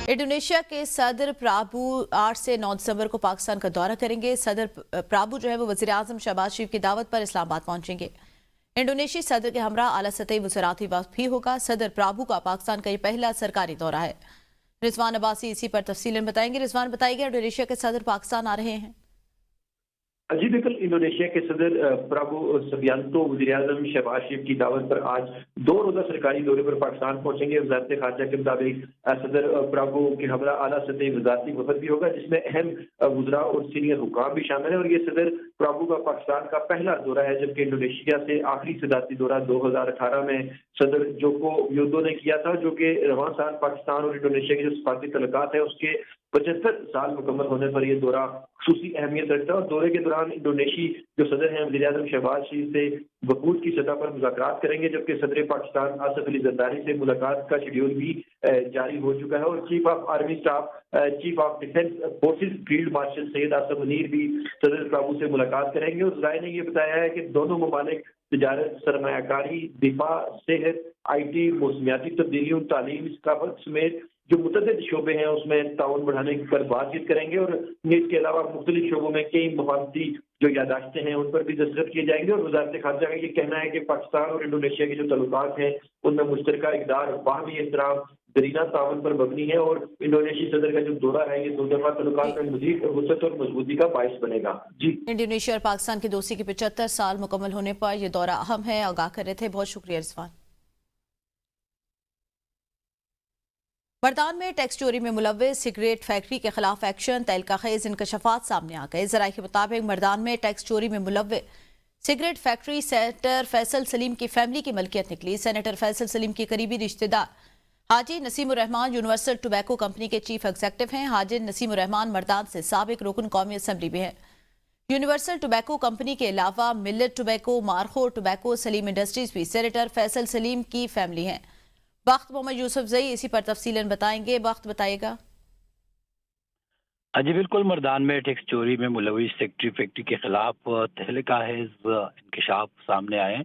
Indonesia के सदर प्राबू 8 से 9 दिसंबर को पाकिस्तान का दौरा करेंगे। सदर प्राबू जो है वो वज़ीर आज़म शहबाज शरीफ की दावत पर इस्लामाबाद पहुंचेंगे। इंडोनेशिया सदर के हमरा आला सतही वज़राती वक्त भी होगा। सदर प्राबू का पाकिस्तान का ये पहला सरकारी दौरा है। रिजवान अब्बासी इसी पर तफसीलन बताएंगे। रिजवान बताइए, इंडोनेशिया के सदर पाकिस्तान आ रहे हैं। जी बिल्कुल, इंडोनेशिया के सदर प्रबो सबियांतो वज़ीर-ए-आज़म शहबाज शरीफ की दावत पर आज 2 रोज़ा सरकारी दौरे पर पाकिस्तान पहुंचेंगे। वज़ारत ख़ारजा के मुताबिक सदर प्रबो के हमरा आला सतही वज़ारती वफ़द भी होगा, जिसमें अहम वज़रा और सीनियर हुकाम भी शामिल है। और ये सदर प्रबो का पाकिस्तान का पहला दौरा है, जबकि इंडोनेशिया से आखिरी सदारती दौरा 2018 में सदर जोको विडोडो ने किया था, जो कि रवां साल पाकिस्तान और इंडोनेशिया के जो सफारती तल्लुकात है उसके 75 साल मुकम्मल होने पर यह दौरा खुसूसी अहमियत रखता है। और दौरे के दौरान इंडोनेशी जो सदर हैं वज़ीर-ए-आज़म शहबाज शरीफ से वफूद की सतह पर मुज़ाकरात करेंगे, जबकि सदर पाकिस्तान आसिफ अली ज़रदारी से मुलाकात का शेड्यूल भी जारी हो चुका है। और chief of army staff, chief of defence forces field marshal Syed Asim Munir भी सदर प्राबू से मुलाकात करेंगे। और ज़राए ने यह बताया है कि दोनों ममालिक तिजारत, सरमायाकारी, दिफा, सेहत, IT, मौसमियाती तब्दीलियों, तालीम, सकाफत समेत जो मुतअद्दिद शोबे हैं उसमें ताउन बढ़ाने पर बातचीत करेंगे। और इसके अलावा मुख्तलिफ शोबों में कई मुफाहमती जो यादाश्तें हैं उन पर भी दस्तखत किए जाएंगे। और वज़ारत ख़ारजा का ये कहना है कि पाकिस्तान और इंडोनेशिया के जो तल्लुकात हैं उनमें मुश्तरका इक़दार, बाहमी एहतराम, दरीना ताउन पर मबनी है। और इंडोनेशिया सदर का जो दौरा है ये दो तरफ़ा तल्लुकात में मज़ीद वसअत और मजबूती का बाइस बनेगा। जी, इंडोनेशिया और पाकिस्तान की दोस्ती के 75 साल मुकम्मल होने पर यह दौरा अहम है, आगाह कर रहे थे। बहुत शुक्रिया रिजवान। मर्दान में टैक्स चोरी में मुलव्विस सिगरेट फैक्ट्री के खिलाफ एक्शन, तहलका खेज इंकशाफात सामने आ गए। ज़राए के मुताबिक मर्दान में टैक्स चोरी में मुलव्विस cigarette factory senator Faisal Saleem की फैमिली की मलकियत निकली। सेनेटर फैसल सलीम की करीबी रिश्तेदार हाजी नसीमुर रहमान यूनिवर्सल टोबैको कंपनी के चीफ एग्जीक्यूटिव हैं। हाजी नसीमुर रहमान मर्दान से साबिक रुकन कौमी असम्बली भी हैं। यूनिवर्सल टोबैको कंपनी के अलावा Millat tobacco, Markhor tobacco, Saleem industries भी सेनेटर फैसल सलीम की फैमिली हैं। बख्त मोहम्मद यूसुफ जई इसी पर तफसीलन बताएंगे। बख्त बताइएगा। जी बिल्कुल, मर्दान में टैक्स चोरी में मुलविस सिगरेट फैक्ट्री के खिलाफ तहलका इंकशाफ सामने आए।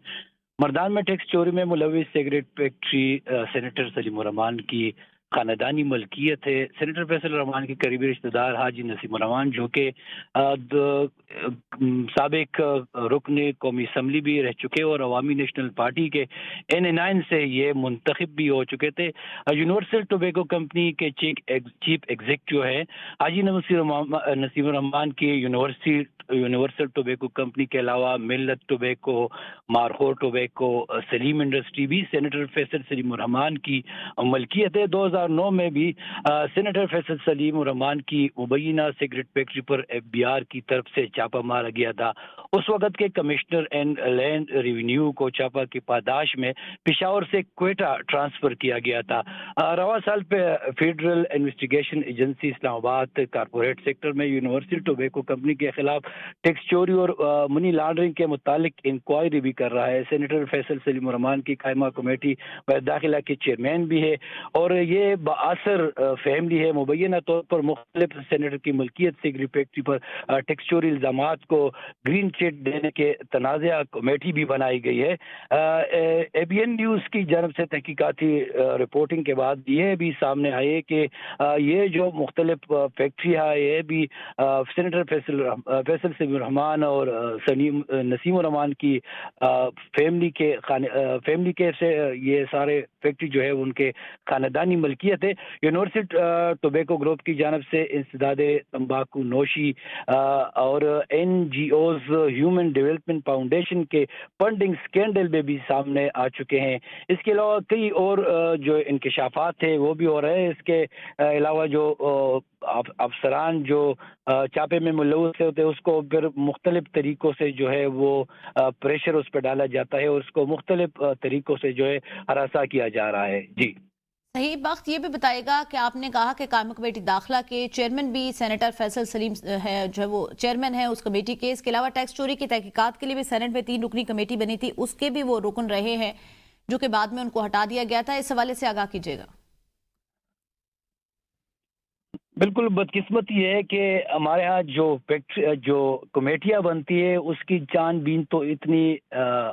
मर्दान में टैक्स चोरी में मुलविस cigarette factory senator Saleem Rehman की खानदानी मलकियत है। सेनेटर फैसल रहमान के करीबी रिश्तेदार हाजी नसीम रहमान, जो कि साबिक रुकन कौमी असम्बली भी रह चुके और अवामी नेशनल पार्टी के NA9 से ये मुंतखब भी हो चुके थे। यूनिवर्सल टोबैको कंपनी के चीफ एग्जीक्यूटिव है। हाजी नसीम रहमान की यूनिवर्सल टोबैको कंपनी के अलावा मिल्लत tobacco, Markhor tobacco, Salim industry भी सेनेटर फैसल सलीम रहमान की मलकियत है। 2009 में भी सेनेटर फैसल सलीम रहमान की मुबैना सिगरेट फैक्ट्री पर FBI की तरफ से छापा मारा गया था। उस वक्त के कमिश्नर एंड लैंड रेवेन्यू को छापा की पादाश में पेशावर से क्वेटा ट्रांसफर किया गया था। रवा साल पे federal investigation agency Islamabad corporate sector में यूनिवर्सल टोबैको कंपनी के खिलाफ टैक्स चोरी और मनी लॉन्ड्रिंग के मुतालिक इंक्वायरी भी कर रहा है। सेनेटर फैसल सलीम रहमान की कायमा कमेटी व दाखिला के चेयरमैन भी है और ये बाअसर फैमिली है। मुबैना तौर पर मुख्तलिफ सेनेटर की मलकियत सिगरेट फैक्ट्री पर टैक्स चोरी इल्जामात को ग्रीन चिट देने के तनाज़ा कमेटी भी बनाई गई है। ABN न्यूज़ की जानब से तहकीकाती रिपोर्टिंग के बाद ये भी सामने आए कि ये जो मुख्तलिफ फैक्ट्री है ये भी सेनेटर फैसल सलीम रहमान और नसीम रहमान की फैमिली के से ये सारे फैक्ट्री जो है उनके खानदानी मलकियत है। यूनिवर्सल टोबैको ग्रुप की जानब से इंसदादे तंबाकू नोशी और NGOs ह्यूमन डेवलपमेंट फाउंडेशन के फंडिंग स्कैंडल में भी सामने आ चुके हैं। इसके अलावा कई और जो इंकशाफात थे वो भी हो रहे हैं। इसके अलावा जो अफसरान जो चापे में मुलव्वस होते हैं उसको फिर मुख्तलिफ तरीकों से जो है वो प्रेशर उस पर डाला जाता है और उसको मुख्तलिफ तरीकों से जो है हरासा किया जा रहा है। जी सही। वक्त ये भी बताएगा कि आपने कहा कि कायमी कमेटी दाखिला के चेयरमैन भी सेनेटर फैसल सलीम है, जो है वो चेयरमैन है उस कमेटी के। इसके अलावा टैक्स चोरी की तहकीकात के लिए भी सेनेट में 3 रुकनी कमेटी बनी थी, उसके भी वो रुकन रहे हैं, जो कि बाद में उनको हटा दिया गया था। इस हवाले से आगाह कीजिएगा। بالکل بदकिस्मत یہ ہے کہ ہمارے ہاں جو کمیٹیاں بنتی ہے اس کی جان بین تو اتنی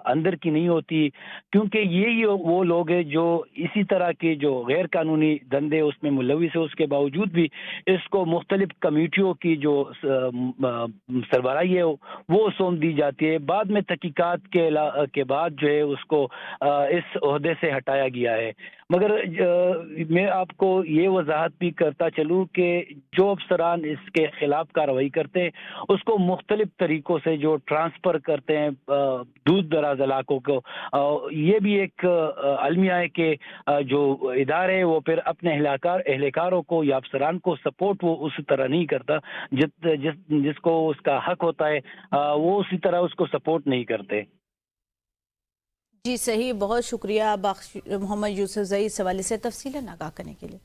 اندر کی نہیں ہوتی، کیونکہ یہی وہ لوگ ہیں جو اسی طرح کے جو غیر قانونی دھندے اس میں ملوث ہے، اس کے باوجود بھی اس کو مختلف کمیٹیوں کی جو سربراہی ہے وہ سونپ دی جاتی ہے۔ بعد میں تحقیقات کے بعد جو ہے اس کو اس عہدے سے ہٹایا گیا ہے۔ مگر میں آپ کو یہ وضاحت بھی کرتا چلوں کہ جو افسران اس کے خلاف کارروائی کرتے ہیں اس کو مختلف طریقوں سے جو ٹرانسفر کرتے ہیں دور دراز علاقوں کو، یہ بھی ایک المیہ ہے کہ جو ادارے وہ پھر اپنے اہلکاروں کو یا افسران کو سپورٹ وہ اسی طرح نہیں کرتا جس کو اس کا حق ہوتا ہے، وہ اسی طرح اس کو سپورٹ نہیں کرتے۔ جی صحیح، بہت شکریہ محمد یوسف زئی اس حوالے سے تفصیلاً آگاہ کرنے کے لیے۔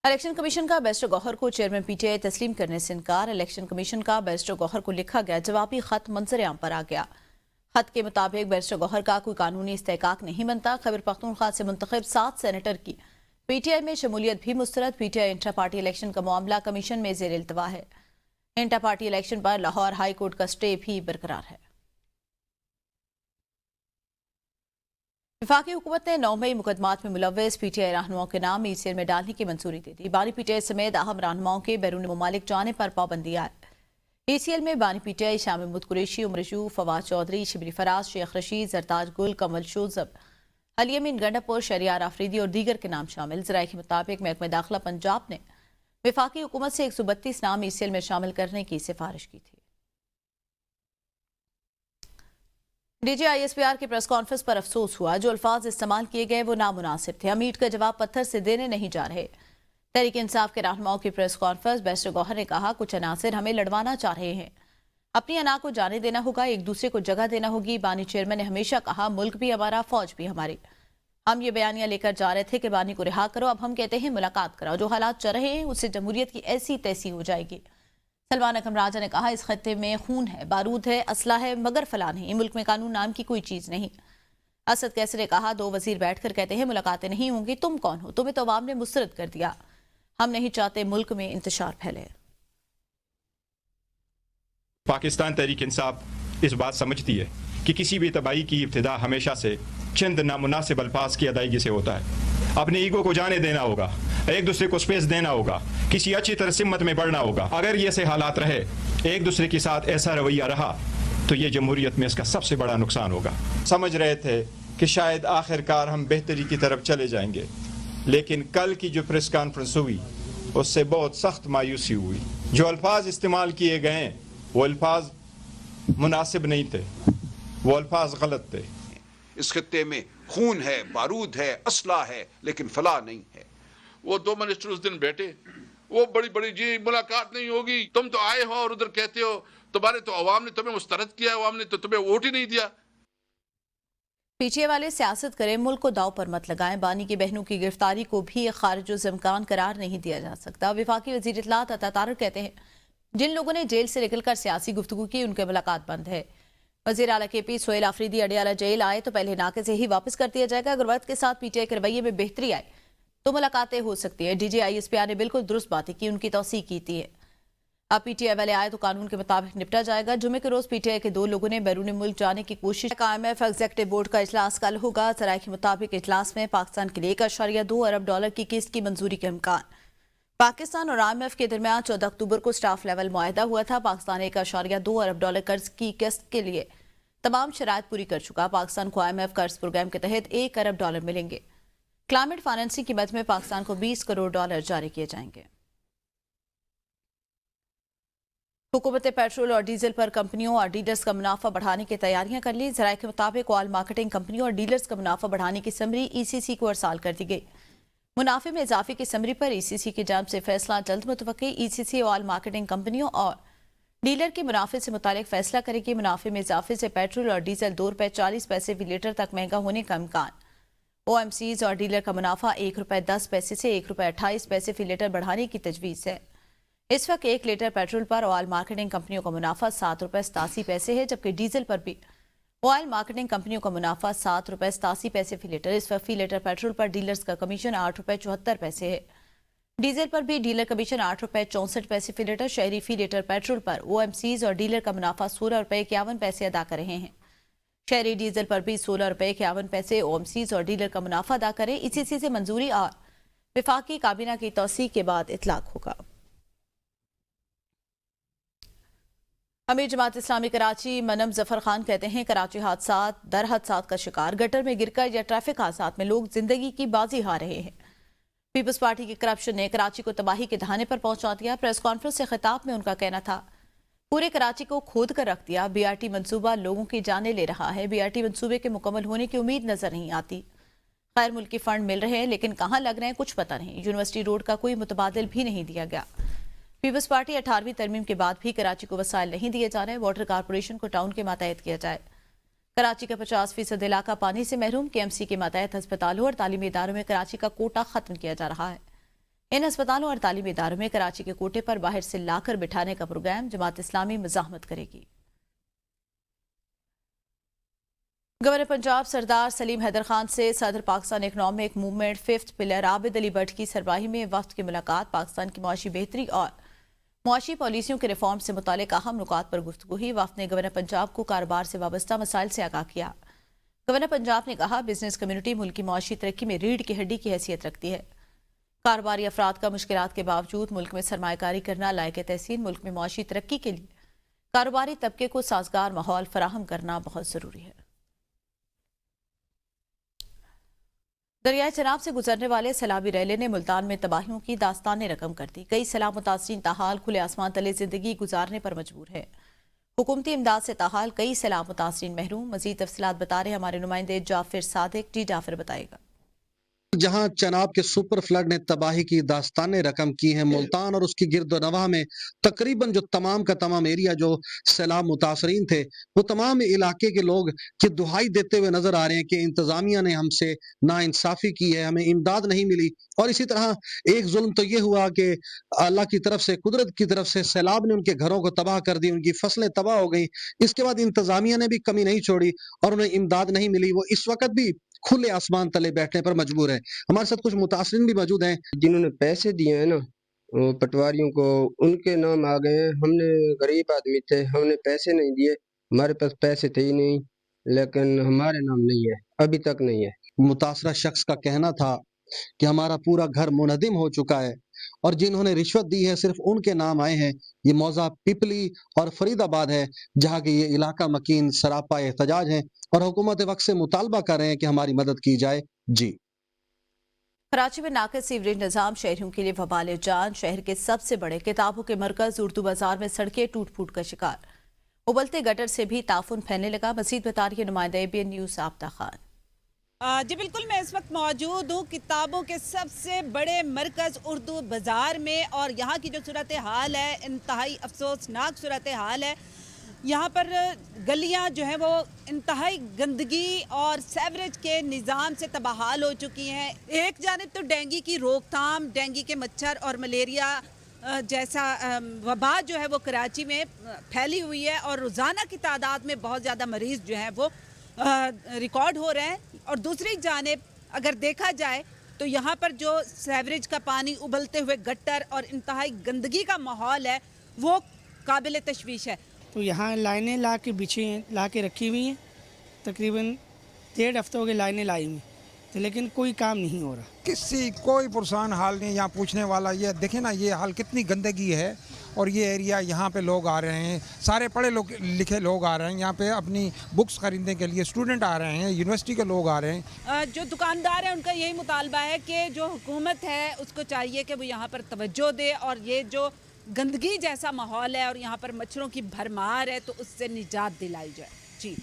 الیکشن کمیشن کا بیرسٹر گوہر کو چیئرمین پی ٹی آئی تسلیم کرنے سے انکار۔ الیکشن کمیشن کا بیرسٹر گوہر کو لکھا گیا جوابی خط منظر عام پر آ گیا۔ خط کے مطابق بیرسٹر گوہر کا کوئی قانونی استحقاق نہیں بنتا۔ خیبر پختونخوا سے منتخب 7 سینیٹر کی پی ٹی آئی میں شمولیت بھی مسترد۔ P T I intra party election کا معاملہ کمیشن میں زیر التوا ہے۔ انٹرا پارٹی الیکشن پر لاہور ہائی کورٹ کا سٹے بھی برقرار ہے۔ وفاقی حکومت نے 9 مئی مقدمات میں ملوث پی ٹی آئی رہنماؤں کے نام ای سیل میں ڈالنے کی منظوری دے دی۔ بانی پی ٹی آئی سمیت اہم رہنماؤں کے بیرون ممالک جانے پر پابندی ہے۔ ای سی ایل میں بانی P T I Shah Mahmood Qureshi, عمر رجوع، فواد چودھری، شبلی فراز، شیخ رشید، زرتاج گل، کمل شوزب، علی امین گنڈاپور، شہریار آفریدی اور دیگر کے نام شامل۔ ذرائع کے مطابق محکمہ داخلہ پنجاب نے وفاقی حکومت سے 132 نام ای سی ایل میں شامل کرنے کی سفارش کی تھی۔ D G I S P R کی پریس کانفرنس پر افسوس ہوا، جو الفاظ استعمال کیے گئے وہ نامناسب تھے۔ ہم ایٹ کا جواب پتھر سے دینے نہیں جا رہے۔ تحریک انصاف کے رہنماؤں کی پریس کانفرنس، بیرسٹر گوہر نے کہا کچھ عناصر ہمیں لڑوانا چاہ رہے ہیں، اپنی انا کو جانے دینا ہوگا، ایک دوسرے کو جگہ دینا ہوگی۔ بانی چیئرمین نے ہمیشہ کہا ملک بھی ہمارا، فوج بھی ہماری۔ ہم یہ بیانیہ لے کر جا رہے تھے کہ بانی کو رہا کرو، اب ہم کہتے ہیں ملاقات کراؤ۔ جو حالات چل رہے ہیں اس سے جمہوریت کی ایسی تیسی ہو جائے گی۔ سلمان اکرم راجہ نے کہا اس خطے میں خون ہے، بارود ہے، اسلحہ ہے، مگر فلاں نہیں، ملک میں قانون نام کی کوئی چیز نہیں۔ اسد کیسر نے کہا 2 وزیر بیٹھ کر کہتے ہیں ملاقاتیں نہیں ہوں گی، تم کون ہو؟ تمہیں تو عوام نے مسترد کر دیا۔ ہم نہیں چاہتے ملک میں انتشار پھیلے۔ پاکستان تحریک انصاف اس بات سمجھتی ہے کہ کسی بھی تباہی کی ابتدا ہمیشہ سے چند نامناسب الفاظ کی ادائیگی سے ہوتا ہے۔ اپنے ایگو کو جانے دینا ہوگا، ایک دوسرے کو سپیس دینا ہوگا، کسی اچھی طرح سمت میں بڑھنا ہوگا۔ اگر یہ سے حالات رہے، ایک دوسرے کے ساتھ ایسا رویہ رہا تو یہ جمہوریت میں اس کا سب سے بڑا نقصان ہوگا۔ سمجھ رہے تھے کہ شاید آخر کار ہم بہتری کی طرف چلے جائیں گے، لیکن کل کی جو پریس کانفرنس ہوئی اس سے بہت سخت مایوسی ہوئی۔ جو الفاظ استعمال کیے گئے وہ الفاظ مناسب نہیں تھے، وہ الفاظ غلط تھے۔ اس خطے میں خون ہے، بارود ہے، اسلحہ ہے، لیکن فلاح نہیں ہے۔ وہ 2 منسٹر اس دن بیٹھے، وہ بڑی جی ملاقات نہیں ہوگی، تم تو آئے ہو اور ادھر کہتے ہو تمہارے تو عوام نے تمہیں مسترد کیا، عوام نے تو تمہیں ووٹ ہی نہیں دیا۔ پی ٹی آئی والے سیاست کریں، ملک کو داؤ پر مت لگائیں۔ بانی کی بہنوں کی گرفتاری کو بھی خارج الامکان قرار نہیں دیا جا سکتا۔ وفاقی وزیر اطلاعات عطا طارق کہتے ہیں جن لوگوں نے جیل سے نکل کر سیاسی گفتگو کی ان کے ملاقات بند ہے۔ وزیر اعلیٰ کے پی سہیل آفریدی اڈیالہ جیل آئے تو پہلے ناکے سے ہی واپس کر دیا جائے گا۔ اگر وقت کے ساتھ پی ٹی آئی کے رویے میں بہتری آئے تو ملاقاتیں ہو سکتی ہیں۔ D G I S P R نے بالکل درست باتیں کی، ان کی توثیق کی تھی۔ اب پی ٹی آئی والے آئے تو قانون کے مطابق نپٹا جائے گا۔ جمعے کے روز پی ٹی آئی کے 2 لوگوں نے بیرون ملک جانے کی کوشش۔ آئی ایف ایگزیکٹو بورڈ کا اجلاس کل ہوگا۔ ذرائع کے مطابق اجلاس میں پاکستان کے لیے 1.2 ارب ڈالر کی قسط کی منظوری کے امکان۔ پاکستان اور آئی ایم ایف کے درمیان 14 اکتوبر کو سٹاف لیول معاہدہ ہوا تھا۔ پاکستان 1.2 ارب ڈالر قرض کی قسط کے لیے تمام شرائط پوری کر چکا۔ پاکستان کو آئی ایم ایف قرض پروگرام کے تحت 1 ارب ڈالر ملیں گے۔ کلائمیٹ فائنینسنگ کی مد میں پاکستان کو 20 کروڑ ڈالر جاری کیے جائیں گے۔ حکومت پیٹرول اور ڈیزل پر کمپنیوں اور ڈیلرز کا منافع بڑھانے کی تیاریاں کر لی۔ ذرائع کے مطابق آئل مارکیٹنگ کمپنیوں اور ڈیلرز کا منافع بڑھانے کی سمری ای سی سی کو ارسال کر دی گئی۔ منافع میں اضافے کی سمری پر ای سی سی کی جانب سے فیصلہ جلد متوقع۔ ای سی سی آئل مارکیٹنگ کمپنیوں اور ڈیلر کے منافع سے متعلق فیصلہ کرے گی۔ منافع میں اضافے سے پیٹرول اور ڈیزل 2 روپے 40 پیسے فی لیٹر تک مہنگا ہونے کا امکان۔ او ایم سیز اور ڈیلر کا منافع 1 روپے 10 پیسے سے 1 روپے 28 پیسے فی لیٹر بڑھانے کی تجویز ہے۔ اس وقت 1 لیٹر پیٹرول پر آئل مارکیٹنگ کمپنیوں کا منافع 7 روپے 87 پیسے ہے، جبکہ ڈیزل پر بھی ऑयल मार्केटिंग कंपनियों का मुनाफा 7 रुपए 87 पैसे फी लीटर। इस वक्त फी लीटर पेट्रोल पर डीलर्स का कमीशन 8 रुपए 74 पैसे है। डीजल पर भी डीलर कमीशन 8 रुपए 64 पैसे फी लीटर। शहरी फी लीटर पेट्रोल पर ओएमसीज और डीलर का मुनाफा 16 रुपए 51 पैसे अदा कर रहे हैं। शहरी डीजल पर भी 16 रुपए 51 पैसे ओएमसीज और डीलर का मुनाफा अदा करें। इसी से मंजूरी और विफाकी काबीना की तौसीक के बाद इतलाक होगा। अमीर जमात इस्लामी कराची मनम जफर खान कहते हैं, कराची हादसात दर हादसात का शिकार, गटर में गिरकर या ट्रैफिक हादसात में लोग जिंदगी की बाजी हार रहे हैं। पीपल्स पार्टी की करप्शन ने कराची को तबाही के दहाने पर पहुंचा दिया। प्रेस कॉन्फ्रेंस से खिताब में उनका कहना था, पूरे कराची को खोद कर रख दिया। बीआरटी मंसूबा लोगों की जानें ले रहा है। बीआरटी मंसूबे के मुकम्मल होने की उम्मीद नजर नहीं आती। खैर मुल्की फंड मिल रहे हैं लेकिन कहाँ लग रहे हैं कुछ पता नहीं। यूनिवर्सिटी रोड का कोई मुतबादिल भी नहीं दिया गया। पीपल्स पार्टी 18वीं तरमीम के बाद भी कराची को वसाइल नहीं दिए जा रहे। वाटर कारपोरेशन को टाउन के मातहत किया जाए। कराची का 50% इलाका पानी से महरूम। केएमसी के मातहत अस्पतालों और तालीमी इदारों में कराची का कोटा खत्म किया जा रहा है। इन अस्पतालों और तालीमी इदारों में कराची के कोटे पर बाहर से लाकर बिठाने का प्रोग्राम जमात इस्लामी मज़ाहमत करेगी। गवर्नर पंजाब सरदार सलीम हैदर खान से सदर Pakistan economic movement 5th pillar Abid Ali Bhatt की सरबराही में वफ्द की मुलाकात। पाकिस्तान की मुआशी बेहतरी और मुआशी पॉलिसियों के रिफॉर्म से मुतालिक अहम नुकात पर गुफ्तगू हुई। वफ्द ने गवर्नर पंजाब को कारोबार से वाबस्ता मसाइल से आगाह किया। गवर्नर पंजाब ने कहा, बिजनेस कम्युनिटी मुल्क की मुआशी तरक्की में रीढ़ की हड्डी की हैसियत रखती है। कारोबारी अफराद का मुश्किलात के बावजूद मुल्क में सरमायाकारी करना लायक तहसीन। मुल्क में मुआशी तरक्की के लिए कारोबारी तबके को साजगार माहौल फराहम करना बहुत ज़रूरी है। दरियाए चनाब से गुजरने वाले सैलाबी रैले ने मुल्तान में तबाहियों की दास्तानें रकम कर दी। कई सैलाब मुतासरीन ताहाल खुले आसमान तले जिंदगी गुजारने पर मजबूर है। हुकूमती इमदाद से ताहाल कई सैलाब मुतासरीन महरूम। मजीद तफसीलात बता रहे हमारे नुमाइंदे जाफिर सादिक। टी जाफिर बताएगा। जहां चनाब के सुपर फ्लड ने तबाही की दास्तानें रकम की हैं, मुल्तान और उसकी गिरदोनवाह में तकरीबन जो तमाम का तमाम एरिया जो सैलाब मुतासरीन थे, वो तमाम इलाके के लोग की दुहाई देते हुए नजर आ रहे हैं कि इंतजामिया ने हमसे नाइंसाफी की है, हमें इमदाद नहीं मिली। और इसी तरह एक जुल्म तो ये हुआ कि अल्लाह की तरफ से, कुदरत की तरफ से सैलाब ने उनके घरों को तबाह कर दी, उनकी फसलें तबाह हो गई। इसके बाद इंतजामिया ने भी कमी नहीं छोड़ी और उन्हें इमदाद नहीं मिली। वो इस वक्त भी खुले आसमान तले बैठने पर मजबूर है। हमारे साथ कुछ मुतासरीन भी मौजूद हैं। जिन्होंने पैसे दिए हैं ना वो पटवारियों को, उनके नाम आ गए हैं। हमने गरीब आदमी थे, हमने पैसे नहीं दिए, हमारे पास पैसे थे ही नहीं, लेकिन हमारे नाम नहीं है, अभी तक नहीं है। मुतासरा शख्स का कहना था कि हमारा पूरा घर मुनहदिम हो चुका है और जिन्होंने रिश्वत दी है सिर्फ उनके नाम आए हैं। ये मौजा पिपली और फरीदाबाद है जहाँ के ये इलाका मकीन सरापा एहतजाज है और हुकूमत वक्त से मुतालबा कर रहे हैं कि हमारी मदद की जाए। जी। कराची में नाक़िस सीवरेज निज़ाम शहरियों के लिए वबाल जान। शहर के सबसे बड़े किताबों के मरकज उर्दू बाजार में सड़कें टूट फूट का शिकार। उबलते गटर से भी ताफुन फैलने लगा। मज़ीद बता रही है नुमाइंदा ABN न्यूज़ आबदा खान। जी बिल्कुल, मैं इस वक्त मौजूद हूँ किताबों के सबसे बड़े मरकज़ उर्दू बाज़ार में और यहाँ की जो सूरत हाल है इंतहाई अफसोसनाक सूरत हाल है। यहाँ पर गलियाँ जो हैं वो इंतहाई गंदगी और सेवरेज के निज़ाम से तबाहाल हो चुकी हैं। एक जानिब तो डेंगू की रोकथाम, डेंगू के मच्छर और मलेरिया जैसा वबा जो है वो कराची में फैली हुई है और रोज़ाना की तादाद में बहुत ज़्यादा मरीज़ जो हैं वो रिकॉर्ड हो रहे हैं। और दूसरी जानिब अगर देखा जाए तो यहाँ पर जो सेवरेज का पानी, उबलते हुए गट्टर और इंतहाई गंदगी का माहौल है वो काबिल तशवीश है। तो यहाँ लाइनें ला के बिछी हैं, ला के रखी हुई हैं, तकरीबन 1.5 हफ्तों की लाइनें लाई हुई, तो लेकिन कोई काम नहीं हो रहा। किसी कोई पुरसान हाल नहीं यहाँ पूछने वाला। ये देखें ना, ये हाल कितनी गंदगी है और ये एरिया यहाँ पे लोग आ रहे हैं, सारे पढ़े लिखे लोग आ रहे हैं यहाँ पे अपनी बुक्स खरीदने के लिए, स्टूडेंट आ रहे हैं, यूनिवर्सिटी के लोग आ रहे हैं। जो दुकानदार हैं उनका यही मुतालबा है कि जो हुकूमत है उसको चाहिए कि वो यहाँ पर तवज्जो दे और ये जो गंदगी जैसा माहौल है और यहाँ पर मच्छरों की भरमार है तो उससे निजात दिलाई जाए। जी।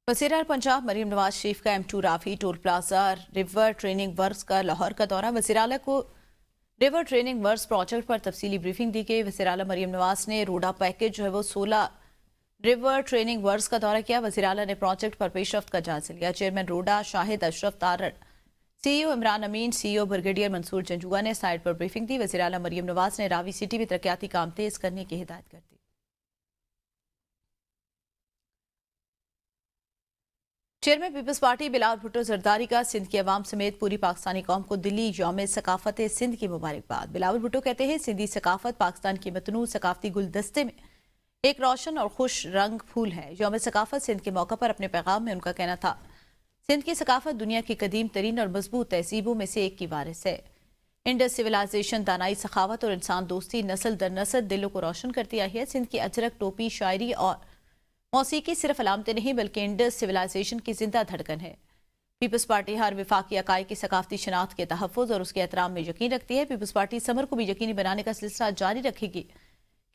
वज़ीर पंजाब मरीम नवाज शरीफ का M2 Rafi toll plaza river training works का लाहौर का दौरा। वज़ीर आला को रिवर ट्रेनिंग वर्क्स प्रोजेक्ट पर तफसीली ब्रीफिंग दी गई। वज़ीर आला मरीम नवाज ने रोडा पैकेज जो है वो 16 रिवर ट्रेनिंग वर्क्स का दौरा किया। वज़ीर आला ने प्रोजेक्ट पर पेशरफ्त का जायजा लिया। चेयरमैन रोडा शाहिद अशरफ तारड़, CEO इमरान अमीन, CEO ब्रिगेडियर मंसूर जंजुआ ने साइट पर ब्रीफिंग दी। वज़ीर आला मरीम नवाज ने रावी सिटी में तरक्याती काम तेज करने की हिदायत कर दी। Chairman peoples party Bilawal Bhutto Zardari का सिंध की अवाम समेत पूरी पाकिस्तानी कौम को दिल्ली यौम सकाफत सिंध की मुबारकबाद। बिलावल भुट्टो कहते हैं सिंधी सकाफत पाकिस्तान के मतनू सकाफती गुलदस्ते में एक रोशन और खुश रंग फूल है। यौम सकाफत सिंध के मौका पर अपने पैगाम में उनका कहना था, सिंध की सकाफत दुनिया की कदीम तरीन और मजबूत तहजीबों में से एक की वारिस है। इंडस सिविलाइजेशन दानाई सखावत और इंसान दोस्ती नस्ल दर नस्ल दिलों को रोशन करती आई है। सिंध की अजरक टोपी शायरी और मौसीकी सिर्फ अलामतें नहीं बल्कि इंडस सिविलाइजेशन की जिंदा धड़कन है। पीपल्स पार्टी हर विफाकी अकाई की सकाफती शनाख्त के तहफ़्फ़ुज़ और उसके एहतराम में यकीन रखती है। पीपल्स पार्टी समर को भी यकीनी बनाने का सिलसिला जारी रखेगी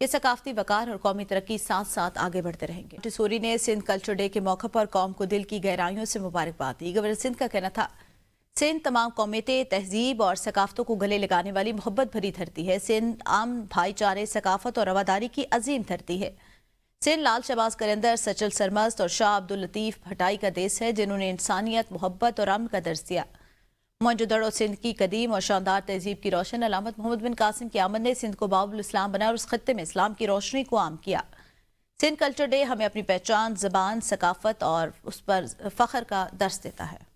कि सकाफती वकार और कौमी तरक्की साथ साथ आगे बढ़ते रहेंगे। टिसोरी ने सिंध कल्चर डे के मौके पर कौम को दिल की गहराइयों से मुबारकबाद दी। गवर्नर सिंध का कहना था, सिंध तमाम कौमियतें तहजीब और सकाफतों को गले लगाने वाली मोहब्बत भरी धरती है। सिंध आम भाईचारे सकाफत और रवादारी की अजीम धरती है। सिंध लाल शहबाज कलंदर, सचल सरमस्त और शाह अब्दुल लतीफ भटाई का देश है जिन्होंने इंसानियत, मोहब्बत और अमन का दर्ज दिया। मौजूदा और सिंध की कदीम और शानदार तहजीब की रोशन अलामत मोहम्मद बिन कासिम की आमद ने सिंध को बाबुल इस्लाम बनाया और उस खत्ते में इस्लाम की रोशनी को आम किया। सिंध कल्चर डे हमें अपनी पहचान, ज़बान, सकाफत और उस पर फख्र का दर्स देता है।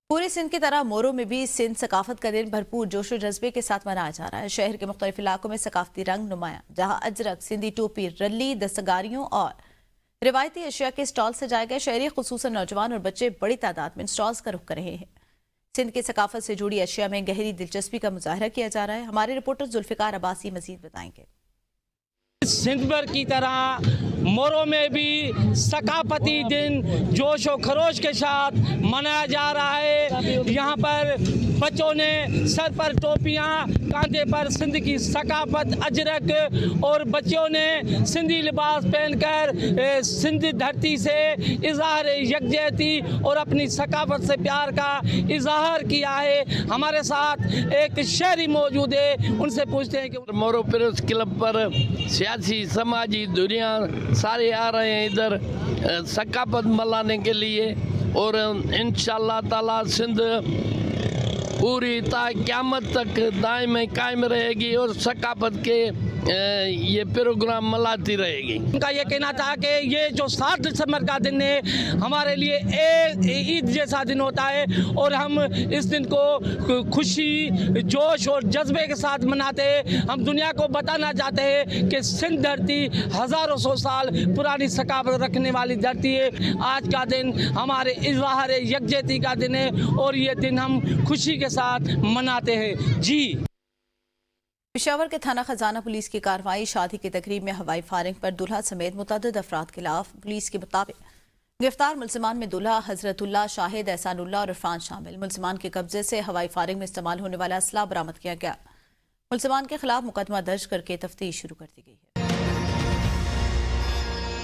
पूरे सिंध की तरह मोरो में भी सिंध सकाफत का दिन भरपूर जोश और जज्बे के साथ मनाया जा रहा है। शहर के मुख्तलिफ इलाकों में सकाफती रंग नुमाया, जहाँ अजरक, सिंधी टोपी, रली, दस्तकारियों और रिवायती अशिया के स्टॉल सजाए गए। शहरी खुसूसन नौजवान और बच्चे बड़ी तादाद में स्टॉल्स का रुख कर रहे हैं। सिंध की सकाफत से जुड़ी अशिया में गहरी दिलचस्पी का मुजाहरा किया जा रहा है। हमारे रिपोर्टर जुल्फिकार अब्बासी मजीद बताएंगे। सिंध भर की तरह मोरो में भी सकाफती दिन जोश और खरोश के साथ मनाया जा रहा है। यहाँ पर बच्चों ने सर पर टोपियाँ, कांधे पर सिंध की सकाफत अजरक और बच्चों ने सिंधी लिबास पहनकर सिंध धरती से इजहार यकजहती और अपनी सकाफत से प्यार का इजहार किया है। हमारे साथ एक शहरी मौजूद है, उनसे पूछते हैं कि मोरो प्रेस क्लब पर सियासी समाजी दुनिया सारे आ रहे हैं इधर सकाफत मनाने के लिए और इंशाअल्लाह ताला सिंध पूरी क़यामत तक दायम कायम रहेगी और सकाफत के ये प्रोग्राम मनाती रहेगी। उनका ये कहना था कि ये जो 7 दिसंबर का दिन है हमारे लिए एक ईद जैसा दिन होता है और हम इस दिन को खुशी, जोश और जज्बे के साथ मनाते हैं। हम दुनिया को बताना चाहते हैं कि सिंध धरती हज़ारों सौ साल पुरानी सकाफत रखने वाली धरती है। आज का दिन हमारे इजहार यकजहती का दिन है और ये दिन हम खुशी के साथ मनाते हैं। जी। पेशावर के थाना खजाना पुलिस की कार्रवाई, शादी की तकरीब में हवाई फायरिंग पर दूल्हा समेत मुतअद्दिद अफराद के खिलाफ। पुलिस के मुताबिक गिरफ्तार मुलजिमान में दूल्हा, हजरतुल्लाह, शाहिद, एहसानुल्लाह और इरफान शामिल। मुलजिमान के कब्जे से हवाई फायरिंग में इस्तेमाल होने वाला असला बरामद किया गया। मुलजिमान के खिलाफ मुकदमा दर्ज करके तफ्तीश शुरू कर दी गई है।